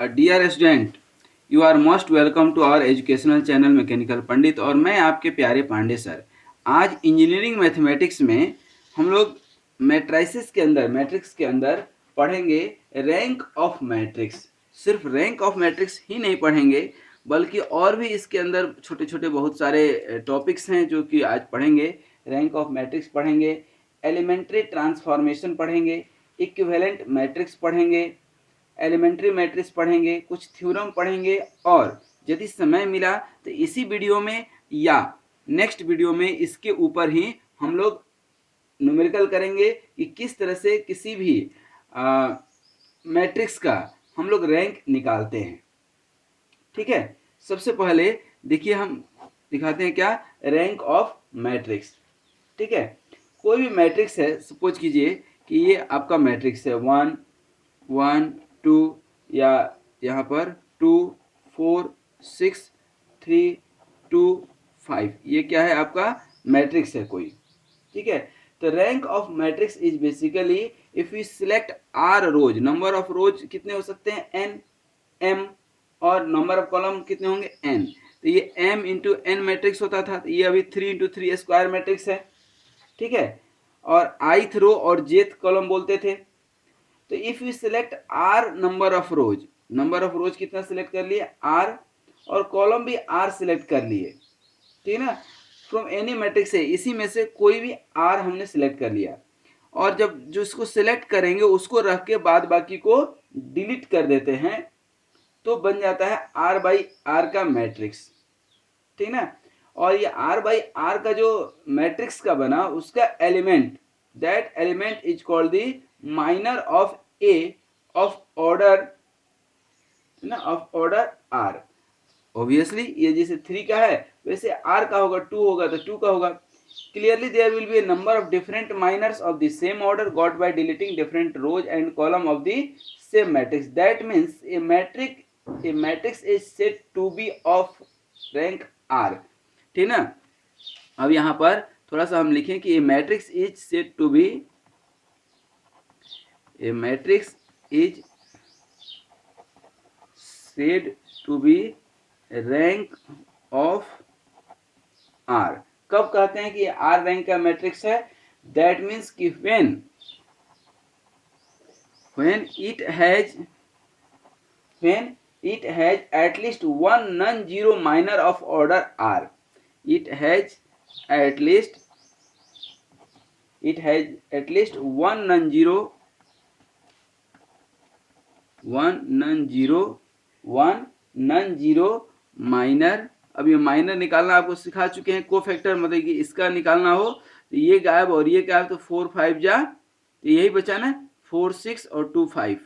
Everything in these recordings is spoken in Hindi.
Dear student, you are most welcome to our educational channel mechanical Pandit. और मैं आपके प्यारे पांडे सर। आज इंजीनियरिंग मैथमेटिक्स में हम लोग मैट्रिक्स के अंदर पढ़ेंगे रैंक ऑफ मैट्रिक्स। सिर्फ रैंक ऑफ मैट्रिक्स ही नहीं पढ़ेंगे, बल्कि और भी इसके अंदर छोटे छोटे बहुत सारे टॉपिक्स हैं जो कि आज पढ़ेंगे। रैंक ऑफ मैट्रिक्स पढ़ेंगे, एलिमेंट्री ट्रांसफॉर्मेशन पढ़ेंगे, इक्विवेलेंट मैट्रिक्स पढ़ेंगे, एलिमेंट्री मैट्रिक्स पढ़ेंगे, कुछ थ्योरम पढ़ेंगे। और यदि समय मिला तो इसी वीडियो में या नेक्स्ट वीडियो में इसके ऊपर ही हम लोग न्यूमेरिकल करेंगे कि किस तरह से किसी भी मैट्रिक्स का हम लोग रैंक निकालते हैं। ठीक है, सबसे पहले देखिए हम दिखाते हैं क्या रैंक ऑफ मैट्रिक्स। ठीक है, कोई भी मैट्रिक्स है, सपोज कीजिए कि ये आपका मैट्रिक्स है 1 1 2, या यहाँ पर 2 4 6 3 2 5, ये क्या है आपका मैट्रिक्स है कोई। ठीक है, तो rank of matrix is basically if you select r rows, number of rows कितने हो सकते हैं एन एम, और नंबर ऑफ कॉलम कितने होंगे एन। तो ये एम इंटू एन मैट्रिक्स होता था, तो ये अभी 3 इंटू 3 स्क्वायर मैट्रिक्स है। ठीक है, और आईथ रो और जेथ कॉलम बोलते थे। तो if you select r number of rows कितना सिलेक्ट कर लिए आर, और कॉलम भी आर सिलेक्ट कर लिए। ठीक है ना, फ्रॉम एनी मैट्रिक्स है, इसी में से कोई भी आर हमने सिलेक्ट कर लिया, और जब जो इसको सिलेक्ट करेंगे उसको रख के बाद बाकी को डिलीट कर देते हैं, तो बन जाता है आर बाई आर का मैट्रिक्स। ठीक ना, और ये आर बाई आर का जो मैट्रिक्स का बना उसका element, that element is called the minor of A of order ना, ऑफ ऑर्डर आर। ऑब्वियसली ये जैसे 3 का है वैसे आर का होगा, 2 होगा तो 2 का होगा। Clearly there will be a number of different minors of the same order got by deleting different rows and column of the same matrix. That means a matrix is said to be of rank r. ठीक ना, अब यहाँ पर थोड़ा सा हम लिखें कि a matrix is said to be, a matrix is said to be rank of r. कब कहते हैं कि आर रैंक का मैट्रिक्स है? दैट मीन्स कि when it has at least one non-zero minor of order r. It has at least one non-zero minor. अब ये माइनर निकालना आपको सिखा चुके हैं, को फैक्टर मतलब कि इसका निकालना हो तो ये गायब और ये गायब, तो 4 5 जा, तो यही बचा ना 4 6 और 2 5।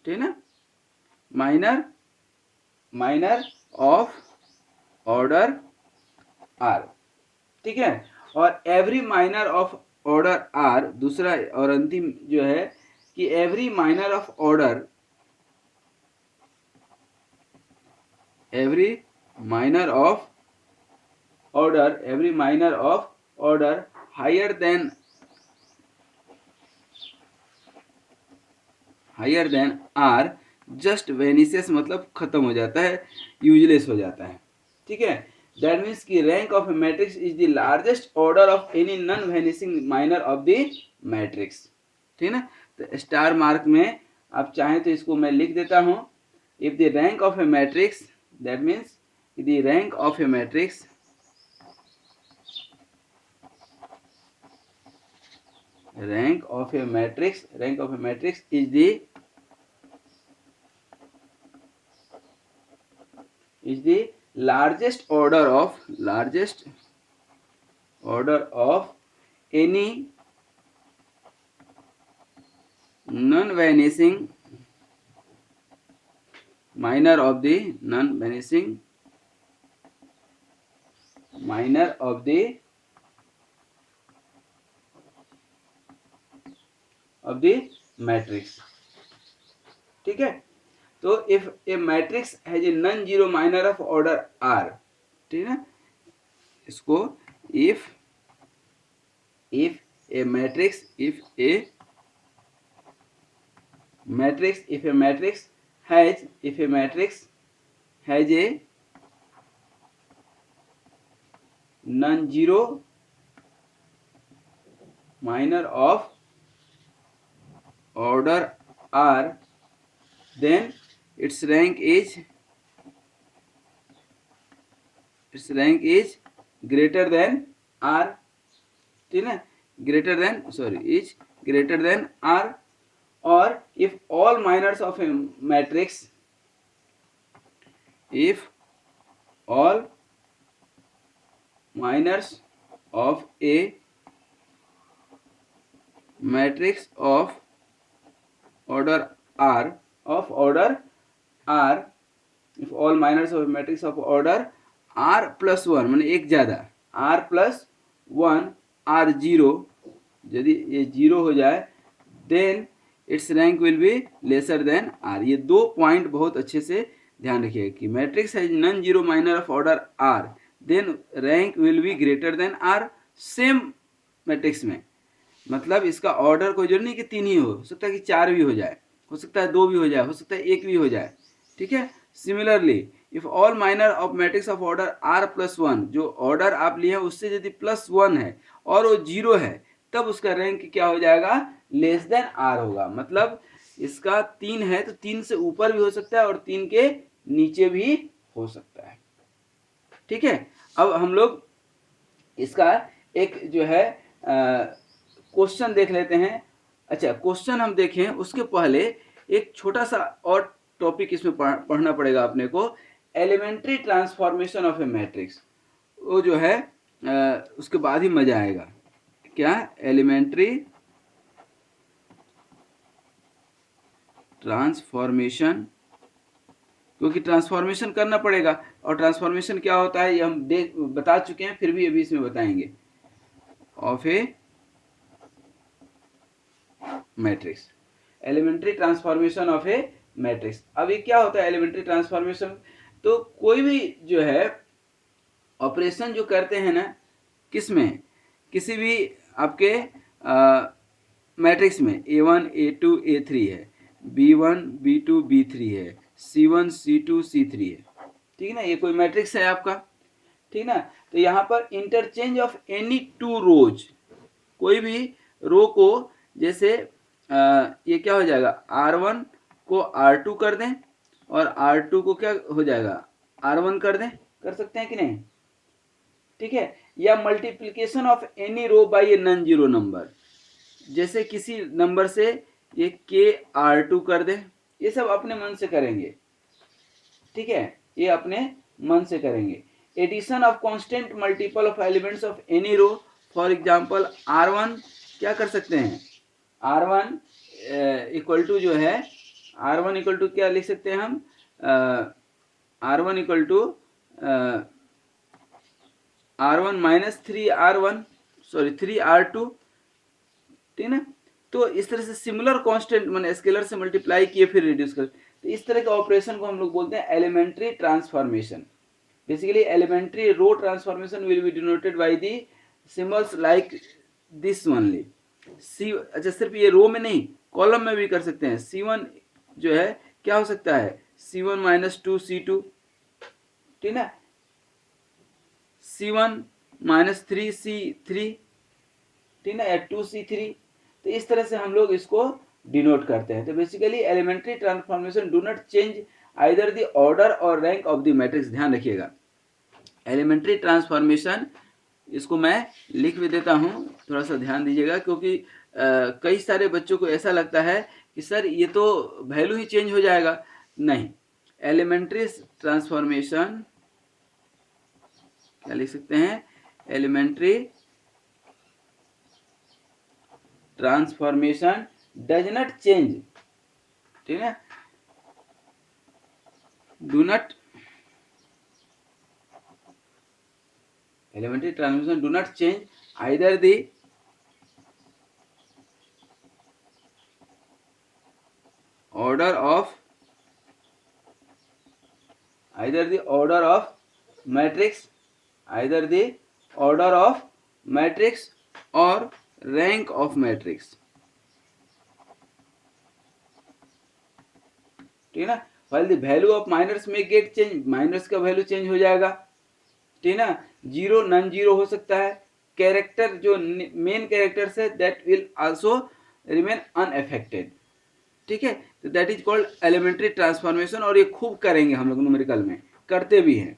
ठीक ना, माइनर ऑफ ऑर्डर आर। ठीक है, और every minor of order r, दूसरा और अंतिम जो है कि every minor of order higher than r just vanishes, मतलब खत्म हो जाता है, यूजलेस हो जाता है। ठीक है, दैट मीन्स की rank of a matrix is the largest order of any non vanishing minor of the matrix. ठीक है ना, तो स्टार मार्क में आप चाहें तो इसको मैं लिख देता हूं। If the rank of a matrix, that means the rank of a matrix is the largest order of any non-vanishing minor of the matrix. ठीक है, तो if a matrix has a non zero minor of order r, ठीक है, इसको if a matrix has, if a matrix has a non-zero minor of order R, then its rank is greater than R, ठीक है, greater than, sorry, is greater than R, or if all minors of a matrix, if all minors of a matrix of order R, if all minors of a matrix of order R plus 1, माने एक ज़्यादा R plus 1 R 0, यदि ये 0 हो जाए, then its rank will be lesser than R। ये दो पॉइंट बहुत अच्छे से ध्यान रखिएगा कि matrix has non zero minor of order R, then rank will be greater than R। Same matrix में, मतलब इसका ऑर्डर कोई जरूरी नहीं कि 3 ही हो सकता है कि 4 भी हो जाए, हो सकता है 2 भी हो जाए, हो सकता है 1 भी हो जाए, ठीक है। Similarly if all minor of matrix of order R plus 1, जो ऑर्डर आप लिए हैं उससे यदि प्लस 1 है और वो 0 है, तब उसका रैंक क्या हो जाएगा, लेस देन R होगा। मतलब इसका 3 है तो 3 से ऊपर भी हो सकता है और 3 के नीचे भी हो सकता है, ठीक है। अब हम लोग इसका एक जो है क्वेश्चन देख लेते हैं। अच्छा, क्वेश्चन हम देखें उसके पहले एक छोटा सा और टॉपिक इसमें पढ़ना पड़ेगा अपने को, elementary transformation of a matrix. वो जो है उसके बाद ही मजा आएगा। क्या, एलिमेंट्री ट्रांसफॉर्मेशन, क्योंकि ट्रांसफॉर्मेशन करना पड़ेगा, और ट्रांसफॉर्मेशन क्या होता है ये हम बता चुके हैं, फिर भी अभी इसमें बताएंगे, of a matrix, elementary transformation of a matrix. अब ये क्या होता है एलिमेंट्री ट्रांसफॉर्मेशन, तो कोई भी जो है ऑपरेशन जो करते हैं ना, किसमें, किसी भी आपके मैट्रिक्स में A1 A2 A3 है, B1 B2 B3 है, C1 C2 C3 है, ठीक है ना, ये कोई मैट्रिक्स है आपका, ठीक ना। तो यहाँ पर interchange of any two rows, कोई भी रो को, जैसे ये क्या हो जाएगा, R1 को R2 कर दें और R2 को क्या हो जाएगा, R1 कर दें, कर सकते हैं कि नहीं, ठीक है। या multiplication of any row by a non zero number, जैसे किसी नंबर से ये के R2 कर दें, ये सब अपने मन से करेंगे, ठीक है, ये अपने मन से करेंगे। Addition of constant multiple of elements of any row, for example R1 क्या कर सकते हैं, R1 इक्वल टू जो है, R1 इक्वल टू क्या लिख सकते हैं हम, R1 equal to R1 minus 3R1, sorry 3R2, ठीक ना। तो इस तरह से सिमिलर कांस्टेंट मैंने स्केलर से मल्टीप्लाई किए फिर रिड्यूस कर, तो इस तरह के ऑपरेशन को हम लोग बोलते हैं elementary transformation. Basically elementary row transformation will be denoted by the symbols like this only. See, अच्छा सिर्फ ये रो में नहीं, कॉलम में भी कर सकते हैं। C1 जो है क्या हो सकता है, C1 माइनस 2C2, ठीक ना, C1 माइनस 3C3, ठीक ना, या 2C3। तो इस तरह से हम लोग इसको डिनोट करते हैं। तो basically elementary transformation do not change either the order और रैंक ऑफ द मैट्रिक्स। ध्यान रखिएगा, एलिमेंट्री ट्रांसफॉर्मेशन, इसको मैं लिख भी देता हूँ, थोड़ा सा ध्यान दीजिएगा, क्योंकि कई सारे बच्चों को ऐसा लगता है कि सर ये तो वैल्यू ही चेंज हो जाएगा। नहीं, एलिमेंट्री ट्रांसफॉर्मेशन क्या लिख सकते हैं, elementary transformation does not change, ठीक है, do not, elementary transformation do not change either the order of matrix, either the order of matrix or rank of matrix, ठीक है ना। while the value of minors may get change, minors का वैल्यू चेंज हो जाएगा, ठीक है ना। जीरो नॉन जीरो हो सकता है, कैरेक्टर जो मेन कैरेक्टर्स है that will also remain unaffected, ठीक है। तो that is called elementary transformation, और ये खूब करेंगे हम लोग न्यूमेरिकल में, करते भी हैं,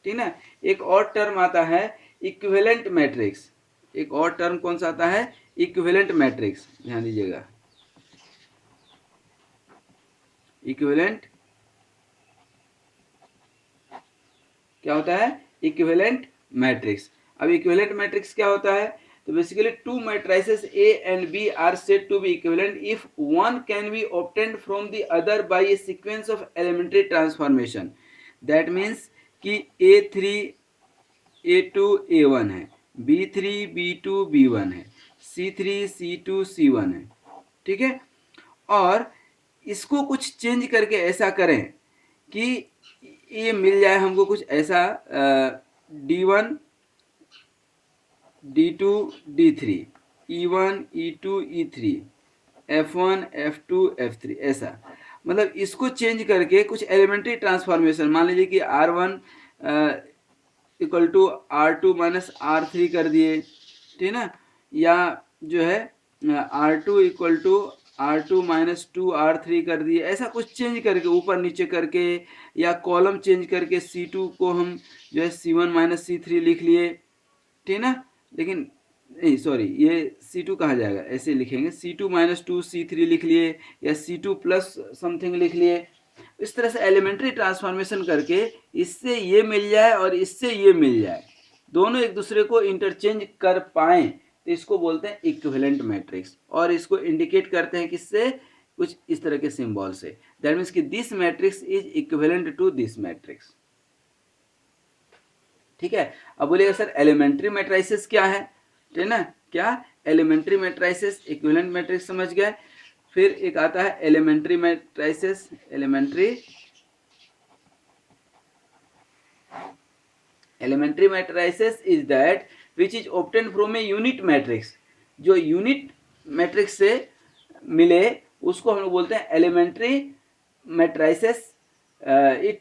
ठीक ना। एक और टर्म आता है इक्विवेलेंट मैट्रिक्स, एक और टर्म कौन सा आता है, इक्विवेलेंट मैट्रिक्स, ध्यान दीजिएगा। इक्विवेलेंट क्या होता है, इक्विवेलेंट मैट्रिक्स। अब इक्विवेलेंट मैट्रिक्स क्या होता है, तो basically to matrices A and B are said to be equivalent if one can be obtained from the other by a sequence of elementary transformation. That means कि A3 A2 A1 है, B3 B2 B1 है, C3 C2 C1 है, ठीक है। और इसको कुछ चेंज करके ऐसा करें कि ये मिल जाए हमको कुछ ऐसा D1 D2 D3 E1 E2 E3 F1 F2 F3 ऐसा, मतलब इसको चेंज करके कुछ एलिमेंट्री ट्रांसफॉर्मेशन, मान लीजिए कि R1 equal to R2 minus R3 कर दिए, ठीक ना, या जो है R2 equal to R2 minus 2R3 कर दिए, ऐसा कुछ चेंज करके ऊपर नीचे करके, या कॉलम चेंज करके C2 को हम जो है C1 माइनस C3 लिख लिए, ठीक ना। लेकिन नहीं सॉरी, ये C2 कहा जाएगा, ऐसे लिखेंगे C2 माइनस 2 C3 लिख लिए, या C2 प्लस समथिंग लिख लिए। इस तरह से एलिमेंट्री ट्रांसफॉर्मेशन करके इससे ये मिल जाए और इससे ये मिल जाए, दोनों एक दूसरे को इंटरचेंज कर पाएं, तो इसको बोलते हैं इक्विवेलेंट मैट्रिक्स। और इसको इंडिकेट करते हैं किससे, कुछ इस तरह के सिंबल से। दैट मीन्स कि this matrix is equivalent to this matrix, ठीक है। अब बोलिएगा सर एलिमेंट्री मैट्रिसेस क्या है, ठीक ना, क्या एलिमेंट्री मैट्रिसेस, इक्विवेलेंट मैट्रिक्स समझ गए। फिर एक आता है elementary matrices, elementary matrices is that which is obtain from a unit matrix, जो यूनिट मैट्रिक्स से मिले उसको हम लोग बोलते हैं elementary matrices.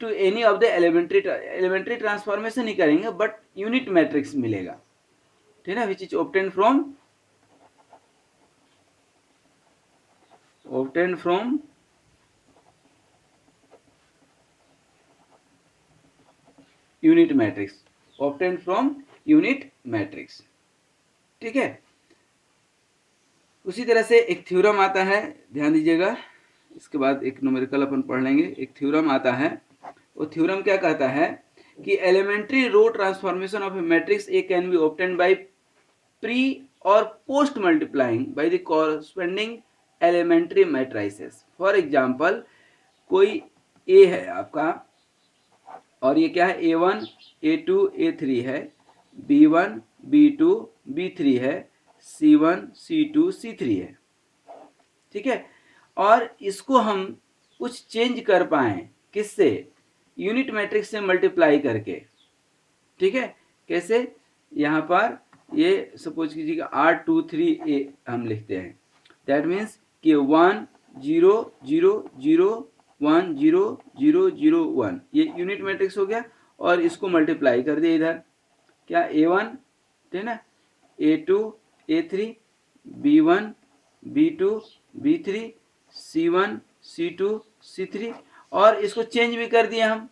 To any of the elementary transformation ही करेंगे बट यूनिट मैट्रिक्स मिलेगा, ठीक है, which is obtain from unit matrix, obtain from unit matrix, ठीक है। उसी तरह से एक थ्योरम आता है, ध्यान दीजिएगा, इसके बाद एक न्यूमेरिकल अपन पढ़ लेंगे। एक थ्योरम आता है, वो थ्योरम क्या कहता है कि elementary row transformation of a matrix A can be obtain by pre और post multiplying by the corresponding elementary matrices. For example, कोई ए है आपका, और ये क्या है, A1 A2 A3 है, B1 B2 B3 है, C1 C2 C3 है, ठीक है। और इसको हम कुछ चेंज कर पाएं, किससे, यूनिट मैट्रिक्स से मल्टीप्लाई करके, ठीक है। कैसे, यहाँ पर ये सपोज कीजिएगा R23A हम लिखते हैं, दैट मीन्स कि 1 0 0 0 1 0 0 0 1, ये यूनिट मैट्रिक्स हो गया। और इसको मल्टीप्लाई कर दिया इधर, क्या A1, ठीक है ना, A2 A3 B1 B2 B3 C1 C2 C3, और इसको चेंज भी कर दिया हम,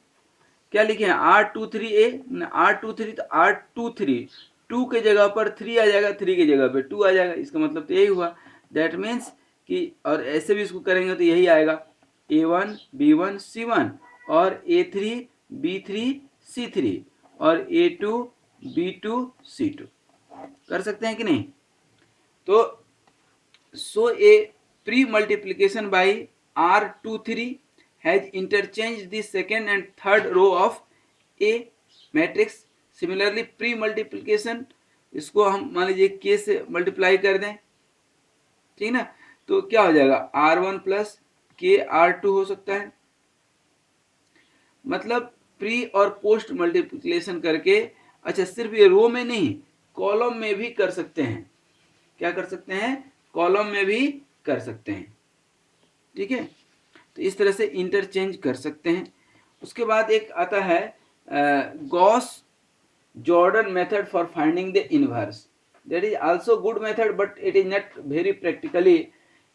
क्या लिखे हैं R23A, R23 तो R23 2 के जगह पर 3 आ जाएगा, 3 की जगह पे 2 आ जाएगा, इसका मतलब तो यही हुआ। दैट मीन्स कि, और ऐसे भी इसको करेंगे तो यही आएगा A1 B1 C1 और A3 B3 C3 और A2 B2 C2, कर सकते हैं कि नहीं। तो so a pre multiplication by R23 has interchanged the second and third row of A matrix. Similarly pre multiplication, इसको हम मान लीजिए K से मल्टीप्लाई कर दें, ठीक ना, तो क्या हो जाएगा R1 प्लस K R2 हो सकता है। मतलब प्री और पोस्ट मल्टीप्लिकेशन करके, अच्छा सिर्फ ये रो में नहीं, कॉलम में भी कर सकते हैं। क्या कर सकते हैं, कॉलम में भी कर सकते हैं, ठीक है। तो इस तरह से इंटरचेंज कर सकते हैं। उसके बाद एक आता है Gauss Jordan method for finding the inverse. That is also good method but it is not very practically,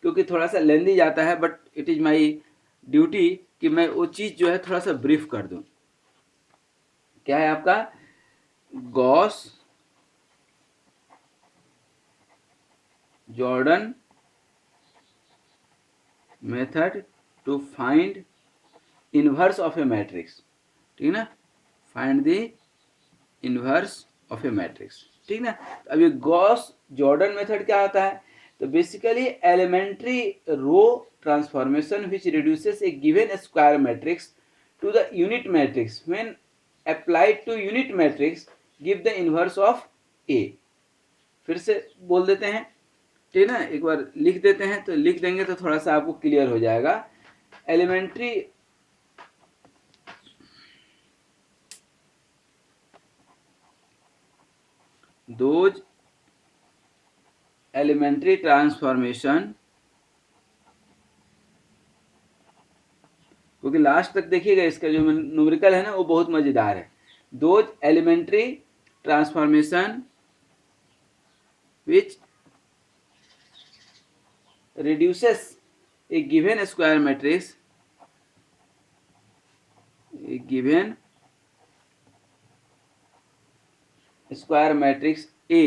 क्योंकि थोड़ा सा लेंदी जाता है, but it is my duty कि मैं वो चीज़ जो है थोड़ा सा ब्रीफ कर दूं। क्या है आपका Gauss Jordan method to find inverse of a matrix, ठीक ना, find the inverse of a matrix, ठीक ना। अब ये गॉस जॉर्डन मेथड क्या होता है, तो basically elementary row transformation which reduces a given square matrix to the unit matrix when applied to unit matrix give the inverse of A. फिर से बोल देते हैं, ठीक ना, एक बार लिख देते हैं, तो लिख देंगे तो थोड़ा सा आपको क्लियर हो जाएगा। एलिमेंट्री दोज एलिमेंट्री ट्रांसफॉर्मेशन, क्योंकि लास्ट तक देखिएगा इसका जो न्यूमेरिकल है ना वो बहुत मजेदार है। Those elementary transformation which reduces a given square matrix, a given square matrix A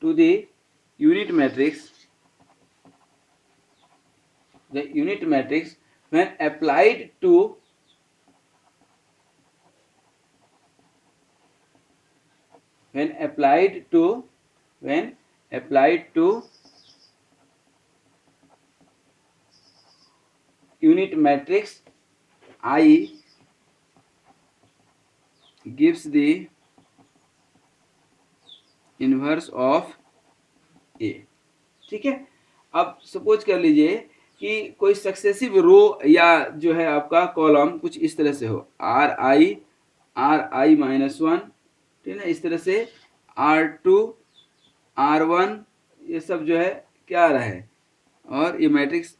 to the unit matrix, the unit matrix when applied to unit matrix I gives the inverse of A, ठीक है। अब सपोज कर लीजिए कि कोई सक्सेसिव रो या जो है आपका कॉलम कुछ इस तरह से हो, R i ठीक है, इस तरह से R2 R1 ये सब जो है क्या आ रहा है, और ये मैट्रिक्स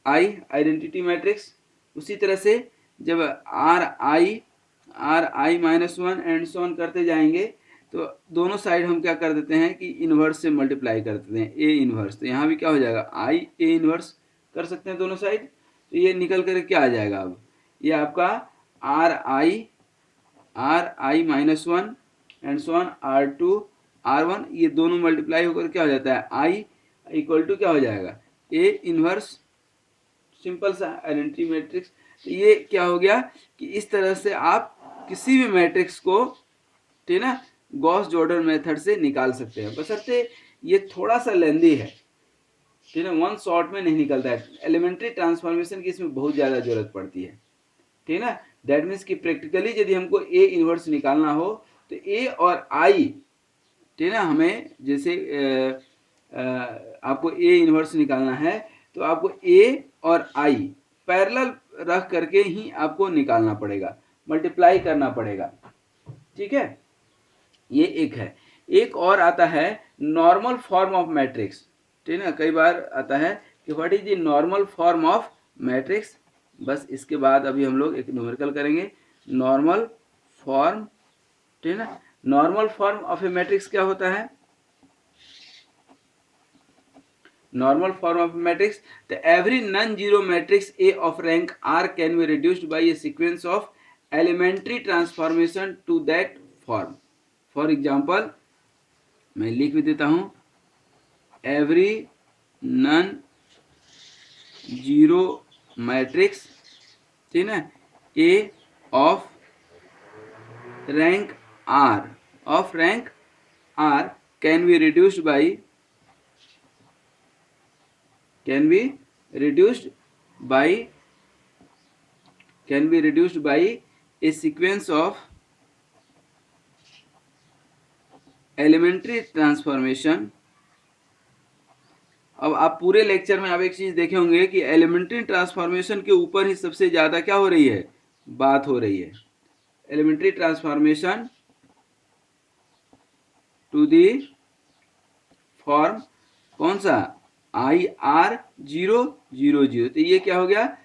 I आइडेंटिटी मैट्रिक्स। उसी तरह से जब R i-1 and so on करते जाएंगे तो दोनों साइड हम क्या कर देते हैं कि इन्वर्स से मल्टीप्लाई कर देते हैं, ए इन्वर्स। तो यहाँ भी क्या हो जाएगा, आई ए इन्वर्स कर सकते हैं दोनों साइड, तो ये निकल कर क्या आ जाएगा, अब ये आपका R i-1 and so on R2 R1, ये दोनों मल्टीप्लाई होकर क्या हो जाता है, आई इक्वल टू क्या हो जाएगा, ए इन्वर्स, सिंपल सा आइडेंटिटी मैट्रिक्स। तो ये क्या हो गया कि इस तरह से आप किसी भी मैट्रिक्स को, ठीक ना, गॉस जॉर्डन मेथड से निकाल सकते हैं, बशर्ते ये थोड़ा सा लेंदी है, ठीक है, वन शॉट में नहीं निकलता है। एलिमेंट्री ट्रांसफॉर्मेशन की इसमें बहुत ज़्यादा जरूरत पड़ती है, ठीक ना। दैट मीन्स कि प्रैक्टिकली यदि हमको ए इन्वर्स निकालना हो तो ए और आई, ठीक ना, हमें जैसे आपको ए इन्वर्स निकालना है तो आपको ए और आई पैरेलल रख करके ही आपको निकालना पड़ेगा, मल्टीप्लाई करना पड़ेगा, ठीक है। ये एक है। एक और आता है नॉर्मल फॉर्म ऑफ मैट्रिक्स, ठीक है, कई बार आता है कि what is the normal form of matrix. बस इसके बाद अभी हम लोग एक न्यूमेरिकल करेंगे, नॉर्मल फॉर्म, ठीक है ना। Normal form of a matrix क्या होता है, normal form of matrix, the every non zero matrix a of rank r can be reduced by a sequence of elementary transformation to that form. For example मैं लिख भी देता हूं, एवरी नॉन जीरो मैट्रिक्स, ठीक है, A of rank r can be reduced by a sequence of elementary transformation। अब आप पूरे लेक्चर में आप एक चीज देखे होंगे कि एलिमेंट्री ट्रांसफॉर्मेशन के ऊपर ही सबसे ज्यादा क्या हो रही है, बात हो रही है। Elementary transformation to the form कौन सा, IR000। तो ये क्या हो गया,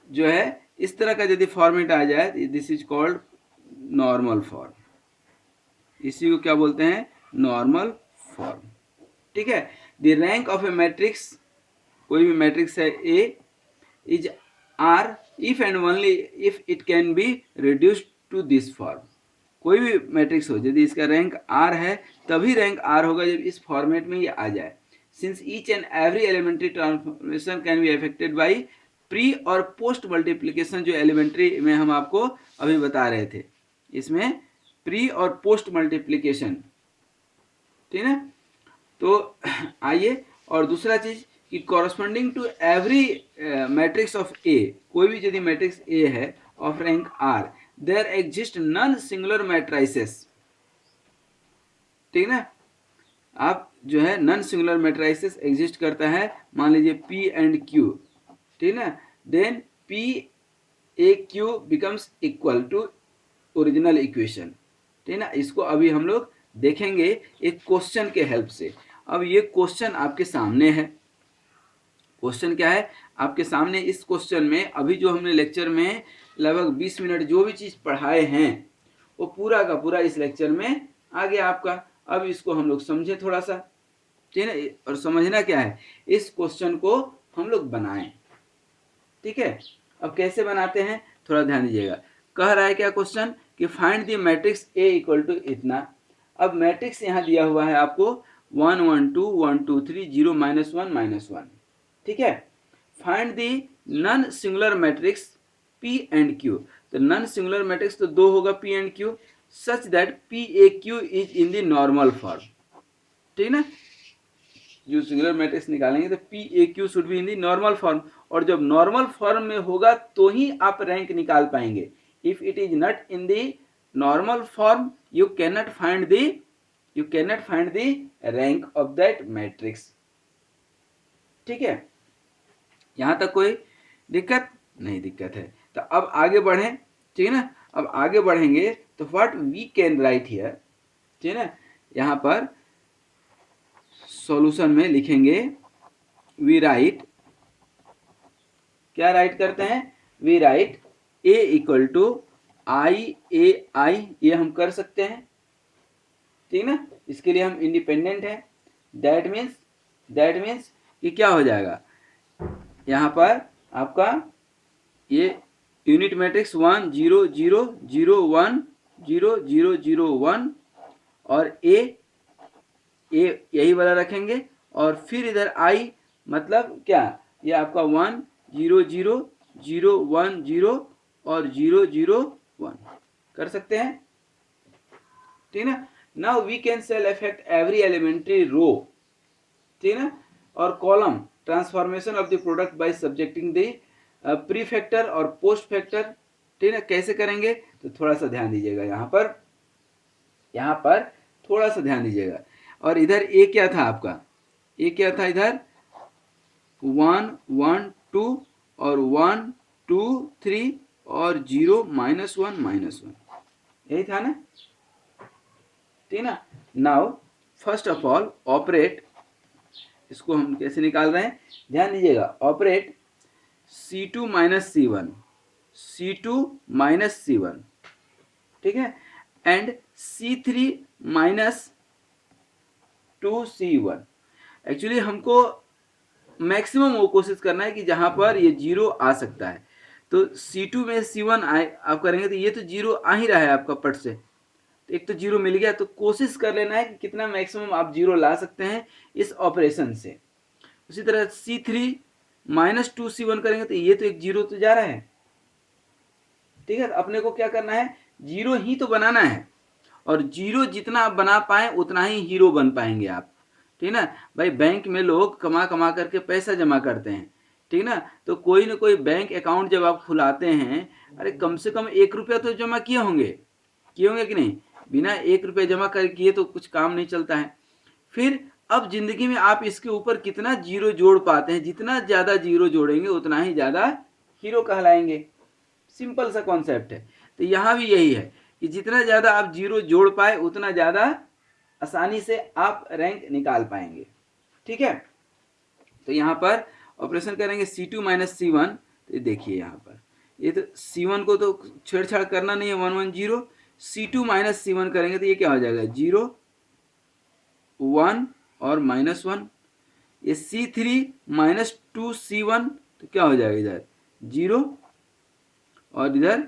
जो है इस तरह का यदि फॉर्मेट आ जाए, this is called normal form. इसी को क्या बोलते हैं, नॉर्मल फॉर्म। ठीक है। The rank of a matrix, कोई भी मैट्रिक्स है A, is r if and only if it can be reduced to this form. कोई भी मैट्रिक्स हो, यदि इसका रैंक आर है तभी रैंक आर होगा जब इस फॉर्मेट में ये आ जाए। Since each and every elementary transformation can be affected by pre और पोस्ट मल्टीप्लीकेशन, जो एलिमेंट्री में हम आपको अभी बता रहे थे, इसमें प्री और पोस्ट मल्टीप्लीकेशन, ठीक है। तो आइए, और दूसरा चीज कि corresponding to every matrix of A, कोई भी यदि मैट्रिक्स ए है of rank r, there exist non singular matrices. ठीक है ना, आप जो है नॉन सिंगुलर मैट्राइसेस एग्जिस्ट करता है, मान लीजिए पी एंड क्यू, ठीक है ना, then P A Q becomes equal to original equation. ठीक है ना, इसको अभी हम लोग देखेंगे एक क्वेश्चन के हेल्प से। अब ये क्वेश्चन आपके सामने है। क्वेश्चन क्या है आपके सामने, इस क्वेश्चन में अभी जो हमने लेक्चर में लगभग 20 मिनट जो भी चीज़ पढ़ाए हैं वो पूरा का पूरा इस लेक्चर में आ गया आपका। अब इसको हम लोग समझे थोड़ा सा, ठीक है ना, और समझना क्या है, इस क्वेश्चन को हम लोग बनाएं। ठीक है, अब कैसे बनाते हैं थोड़ा ध्यान दीजिएगा। कह रहा है क्या क्वेश्चन कि find the matrix A equal to इतना। अब मैट्रिक्स यहाँ दिया हुआ है आपको 1 1 2 1 2 3 0 -1 -1। ठीक है, find the non singular matrix P and Q। तो नॉन सिंगुलर मैट्रिक्स तो दो होगा P and Q, such that PAQ is in the normal form. ठीक है ना, जो सिंगुलर मैट्रिक्स निकालेंगे तो PAQ should be in the normal form, और जब नॉर्मल फॉर्म में होगा तो ही आप रैंक निकाल पाएंगे। If it is not in the normal form you can not find the rank of that matrix. ठीक है, यहां तक कोई दिक्कत नहीं? दिक्कत है तो अब आगे बढ़ें। ठीक है ना, अब आगे बढ़ेंगे तो what we can write here, ठीक है ना, यहां पर सॉल्यूशन में लिखेंगे वी राइट, क्या राइट करते हैं, we write a equal to i a i, ये हम कर सकते हैं। ठीक ना, इसके लिए हम इंडिपेंडेंट है। दैट मीन्स कि क्या हो जाएगा, यहाँ पर आपका ये यूनिट मैट्रिक्स 1 0 0 0 1 0 0 0 1 और ए यही वाला रखेंगे, और फिर इधर आई मतलब क्या, ये आपका 1 0 0 0 1 0 और 0 0 1 कर सकते हैं। ठीक है ना, now we can sell effect every elementary row, ठीक है ना, और column transformation of the product by subjecting the pre factor और पोस्ट फैक्टर। ठीक है ना, कैसे करेंगे तो थोड़ा सा ध्यान दीजिएगा, यहाँ पर थोड़ा सा ध्यान दीजिएगा। और इधर ए क्या था आपका, ए क्या था इधर 1 1 2 और 1 2 3 और 0 -1 -1, यही था ना। ठीक ना, now first of all operate, इसको हम कैसे निकाल रहे हैं ध्यान दीजिएगा, ऑपरेट C2 - C1 C1, ठीक है, एंड C3 -2C1। एक्चुअली हमको मैक्सिमम वो कोशिश करना है कि जहां पर ये 0 आ सकता है, तो C2 में C1 आए आप करेंगे तो ये तो 0 आ ही रहा है आपका पट से, एक तो 0 मिल गया, तो कोशिश कर लेना है कि कितना मैक्सिमम आप 0 ला सकते हैं इस ऑपरेशन से। उसी तरह C3 -2C1 करेंगे तो ये तो एक 0 तो जा रहा है। ठीक है, अपने को क्या करना है, 0 ही तो बनाना है, और 0 जितना आप बना पाए उतना ही हीरो बन पाएंगे आप। ठीक ना भाई, बैंक में लोग कमा कमा करके पैसा जमा करते हैं, ठीक ना, तो कोई ना कोई बैंक अकाउंट जब आप खुलाते हैं, अरे कम से कम 1 रुपया तो जमा किए होंगे कि नहीं, बिना 1 रुपये जमा कर किए तो कुछ काम नहीं चलता है। फिर अब जिंदगी में आप इसके ऊपर कितना 0 जोड़ पाते हैं, जितना ज़्यादा 0 जोड़ेंगे उतना ही ज़्यादा हीरो कहलाएंगे। सिंपल सा कॉन्सेप्ट है। तो यहाँ भी यही है कि जितना ज़्यादा आप 0 जोड़ पाए उतना ज़्यादा आसानी से आप रैंक निकाल पाएंगे। ठीक है, तो यहाँ पर ऑपरेशन करेंगे C2 माइनस C1, तो देखिए यहाँ पर ये तो C1 को तो छेड़छाड़ करना नहीं है, 1 1 0, C2 माइनस C1 करेंगे तो ये क्या हो जाएगा 0 1 और -1। ये C3 माइनस 2C1 तो क्या हो जाएगा इधर 0 और इधर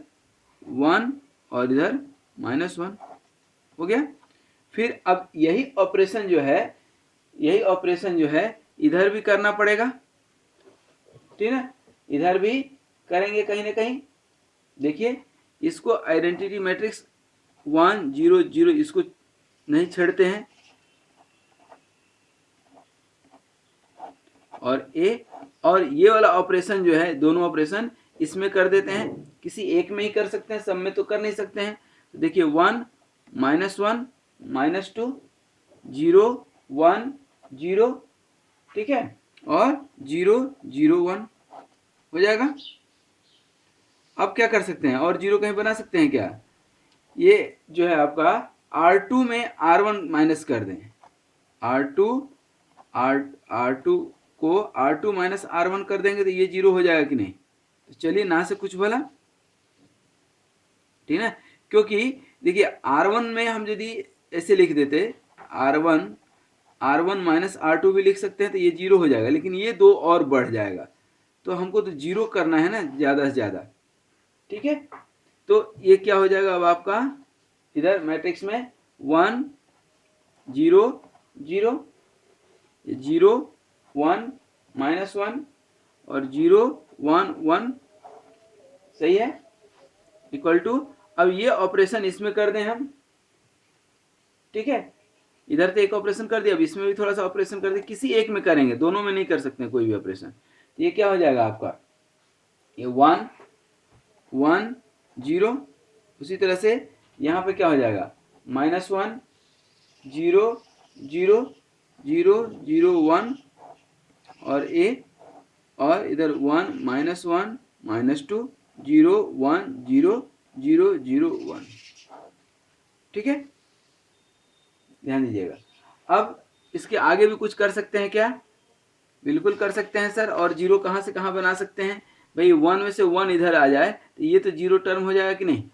1 और इधर -1 हो गया। फिर अब यही ऑपरेशन जो है इधर भी करना पड़ेगा, ठीक है, इधर भी करेंगे कहीं ना कहीं। देखिए इसको आइडेंटिटी मैट्रिक्स 1 0 0 इसको नहीं छेड़ते हैं, और ये वाला ऑपरेशन जो है, दोनों ऑपरेशन इसमें कर देते हैं, किसी एक में ही कर सकते हैं, सब में तो कर नहीं सकते हैं। तो देखिए 1 -1 -2 0 1 0, ठीक है, और 0 0 1 हो जाएगा। अब क्या कर सकते हैं, और 0 कहीं बना सकते हैं क्या, ये जो है आपका R2 में R1 माइनस कर दें, R2 को R2 माइनस R1 कर देंगे तो ये 0 हो जाएगा कि नहीं। तो चलिए ना से कुछ भला, ठीक है, क्योंकि देखिए R1 में हम यदि ऐसे लिख देते R1 माइनस R2 भी लिख सकते हैं तो ये 0 हो जाएगा, लेकिन ये दो और बढ़ जाएगा, तो हमको तो 0 करना है ना ज़्यादा से ज़्यादा, ठीक है। तो ये क्या हो जाएगा अब आपका इधर मैट्रिक्स में 1 0 0 0 1 -1 और 0 1 1, सही है, इक्वल टू। अब ये ऑपरेशन इसमें कर दें हम, ठीक है, इधर तो एक ऑपरेशन कर दिया, अब इसमें भी थोड़ा सा ऑपरेशन कर दें, किसी एक में करेंगे, दोनों में नहीं कर सकते कोई भी ऑपरेशन। तो ये क्या हो जाएगा आपका, ये 1 1 0, उसी तरह से यहाँ पे क्या हो जाएगा -1 0 0 0 0 1 और इधर 1 -1 -2 0 1 0 0 0 1, ठीक है, ध्यान दीजिएगा। अब इसके आगे भी कुछ कर सकते हैं क्या, बिल्कुल कर सकते हैं सर। और 0 कहाँ से कहाँ बना सकते हैं भाई, 1 में से 1 इधर आ जाए तो ये तो 0 टर्म हो जाएगा कि नहीं।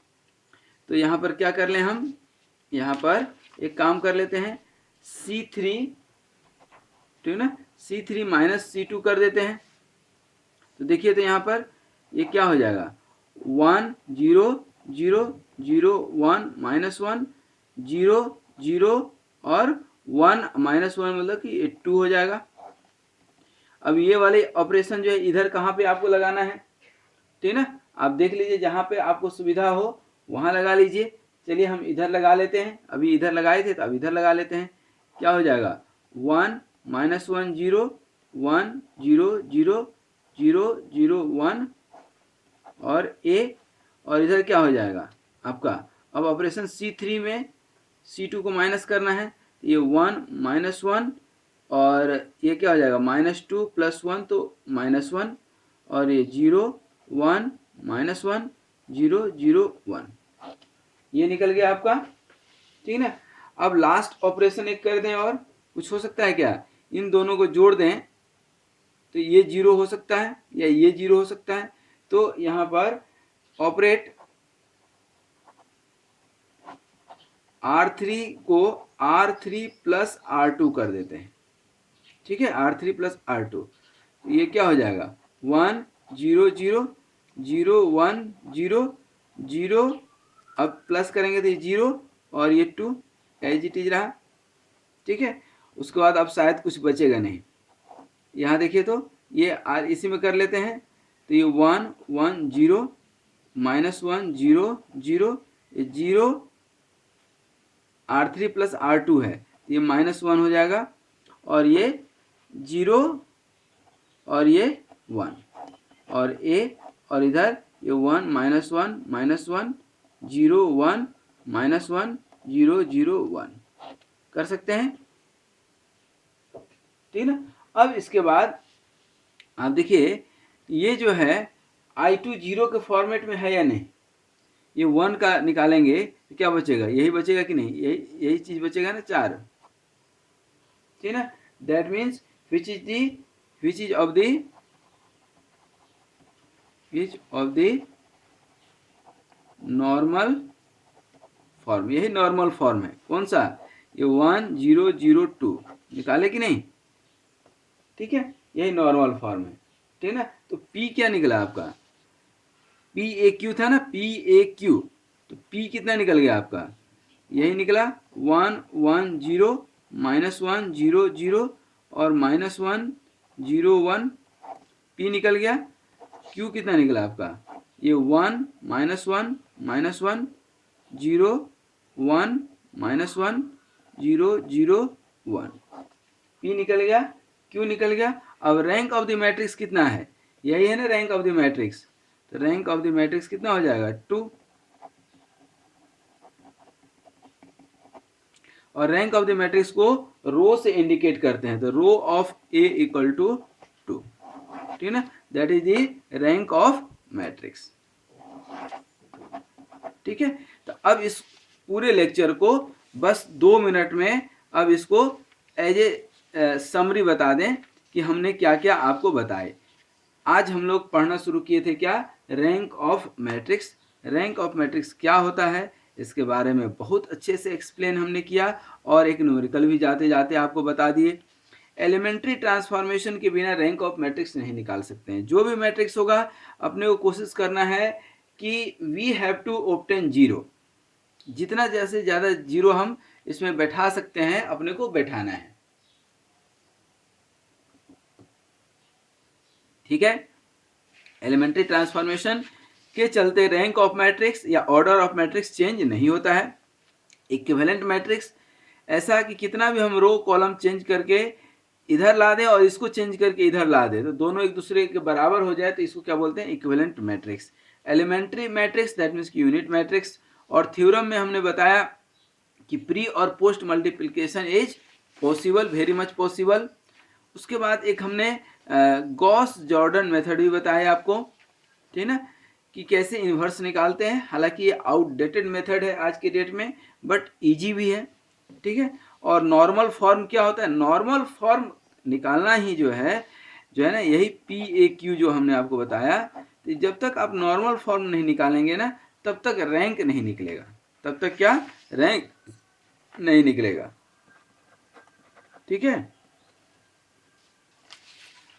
तो यहाँ पर क्या कर लें हम, यहाँ पर एक काम कर लेते हैं, C3, ठीक है ना, C3 माइनस C2 कर देते हैं। तो देखिए तो यहाँ पर ये क्या हो जाएगा 1 0 0 0 1 -1 0 0 और 1 -1 मतलब कि 2 हो जाएगा। अब ये वाले ऑपरेशन जो है इधर कहाँ पे आपको लगाना है, ठीक है ना, आप देख लीजिए जहाँ पे आपको सुविधा हो वहाँ लगा लीजिए। चलिए हम इधर लगा लेते हैं, अभी इधर लगाए थे तो अब इधर लगा लेते हैं। क्या हो जाएगा 1 -1 0 1 0 0 0 0 1 और और इधर क्या हो जाएगा आपका, अब ऑपरेशन C3 में C2 को माइनस करना है, तो ये 1 -1 और ये क्या हो जाएगा -2 + 1 तो -1 और ये 0 1 -1 0 0 1, ये निकल गया आपका, ठीक है। अब लास्ट ऑपरेशन एक कर दें, और कुछ हो सकता है क्या, इन दोनों को जोड़ दें तो ये 0 हो सकता है या ये 0 हो सकता है। तो यहाँ पर ऑपरेट R3 को R3 + R2 कर देते हैं, ठीक है, R3 + R2, ये क्या हो जाएगा 1 0 0 0 1 0 0, अब प्लस करेंगे तो ये 0 और ये 2 एज इट इज रहा, ठीक है। उसके बाद अब शायद कुछ बचेगा नहीं, यहाँ देखिए तो ये इसी में कर लेते हैं, तो ये 1 1 0 -1 0 0 ये 0 R3 + R2 है, ये -1 हो जाएगा और ये 0 और ये 1 और और इधर ये 1 -1 -1 0 1 -1 0 0 1 कर सकते हैं, ठीक है ना। अब इसके बाद आप देखिए ये जो है I2 0 के फॉर्मेट में है या नहीं, ये 1 का निकालेंगे तो क्या बचेगा, यही बचेगा कि नहीं, यही चीज बचेगा ना 4, ठीक है ना। That means which is the which is of the normal form, यही नॉर्मल फॉर्म है। कौन सा? ये 1002 निकाले कि नहीं? ठीक है, यही नॉर्मल फॉर्म है, ठीक है ना। तो P क्या निकला आपका? PAQ था ना, PAQ, तो P कितना निकल गया आपका? यही निकला 110 -100 और -101, P निकल गया। Q कितना निकला आपका? ये 1 -1 -1 0 1 -1 0 0 1, P निकल गया, Q निकल गया। अब रैंक ऑफ द मैट्रिक्स कितना है? यही है ना रैंक ऑफ द मैट्रिक्स, तो रैंक ऑफ द मैट्रिक्स कितना हो जाएगा? 2। और रैंक ऑफ द मैट्रिक्स को रो से इंडिकेट करते हैं, तो row of A equal to 2, ठीक है ना, that is the rank of matrix. ठीक है, तो अब इस पूरे लेक्चर को बस 2 मिनट में अब इसको एज ए समरी बता दें कि हमने क्या क्या आपको बताए। आज हम लोग पढ़ना शुरू किए थे क्या? Rank of matrix. Rank of matrix क्या होता है इसके बारे में बहुत अच्छे से एक्सप्लेन हमने किया, और एक न्यूमेरिकल भी जाते जाते आपको बता दिए। एलिमेंट्री ट्रांसफॉर्मेशन के बिना रैंक ऑफ मैट्रिक्स नहीं निकाल सकते हैं। जो भी मैट्रिक्स होगा अपने को कोशिश करना है कि we have to obtain zero, जितना जैसे ज़्यादा जीरो हम इसमें बैठा सकते हैं अपने को बैठाना है। ठीक है, एलिमेंट्री ट्रांसफॉर्मेशन के चलते रैंक ऑफ मैट्रिक्स या ऑर्डर ऑफ मैट्रिक्स चेंज नहीं होता है। इक्विवेलेंट मैट्रिक्स ऐसा कि कितना भी हम रो कॉलम चेंज करके इधर ला दें और इसको चेंज करके इधर ला दें तो दोनों एक दूसरे के बराबर हो जाए, तो इसको क्या बोलते हैं? Equivalent matrix. Elementary matrix that means की यूनिट मैट्रिक्स। और थ्योरम में हमने बताया कि प्री और post multiplication is possible, very much possible. उसके बाद एक हमने गॉस जॉर्डन मेथड भी बताया आपको, ठीक है ना, कि कैसे इन्वर्स निकालते हैं। हालांकि ये आउटडेटेड मेथड है आज के डेट में, बट इजी भी है, ठीक है। और नॉर्मल फॉर्म क्या होता है? नॉर्मल फॉर्म निकालना ही जो है ना, यही PAQ जो हमने आपको बताया। तो जब तक आप नॉर्मल फॉर्म नहीं निकालेंगे ना, तब तक रैंक नहीं निकलेगा। तब तक क्या? रैंक नहीं निकलेगा। ठीक है,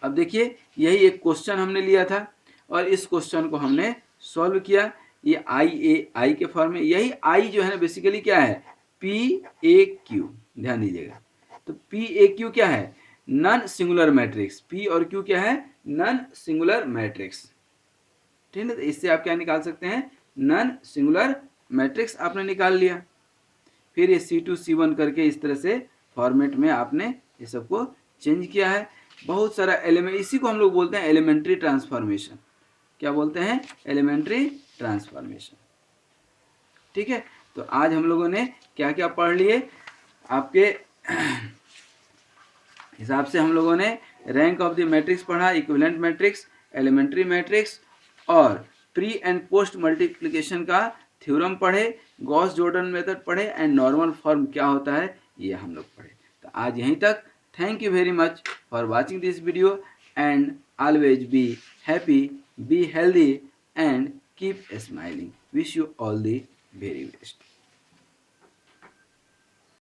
अब देखिए यही एक क्वेश्चन हमने लिया था और इस क्वेश्चन को हमने सॉल्व किया। ये आई के फॉर्म में, यही आई जो है ना बेसिकली क्या है? PAQ, ध्यान दीजिएगा। तो PAQ क्या है? Non singular matrix. P और Q क्या है? नॉन सिंगुलर मैट्रिक्स, ठीक है। तो इससे आप क्या निकाल सकते हैं? नॉन सिंगुलर मैट्रिक्स आपने निकाल लिया। फिर ये C2 C1 करके इस तरह से फॉर्मेट में आपने ये सबको चेंज किया है। बहुत सारा एलिमेंट, इसी को हम लोग बोलते हैं एलिमेंट्री ट्रांसफॉर्मेशन। क्या बोलते हैं? Elementary transformation. ठीक है, तो आज हम लोगों ने क्या क्या पढ़ लिए? आपके हिसाब से हम लोगों ने रैंक ऑफ द मैट्रिक्स पढ़ा, इक्विवेलेंट मैट्रिक्स, एलिमेंट्री मैट्रिक्स और प्री एंड पोस्ट मल्टीप्लिकेशन का थ्योरम पढ़े, गॉस जॉर्डन मेथड पढ़े एंड नॉर्मल फॉर्म क्या होता है ये हम लोग पढ़े। तो आज यहीं तक। Thank you very much for watching this video and always be happy, be healthy and keep smiling. Wish you all the very best.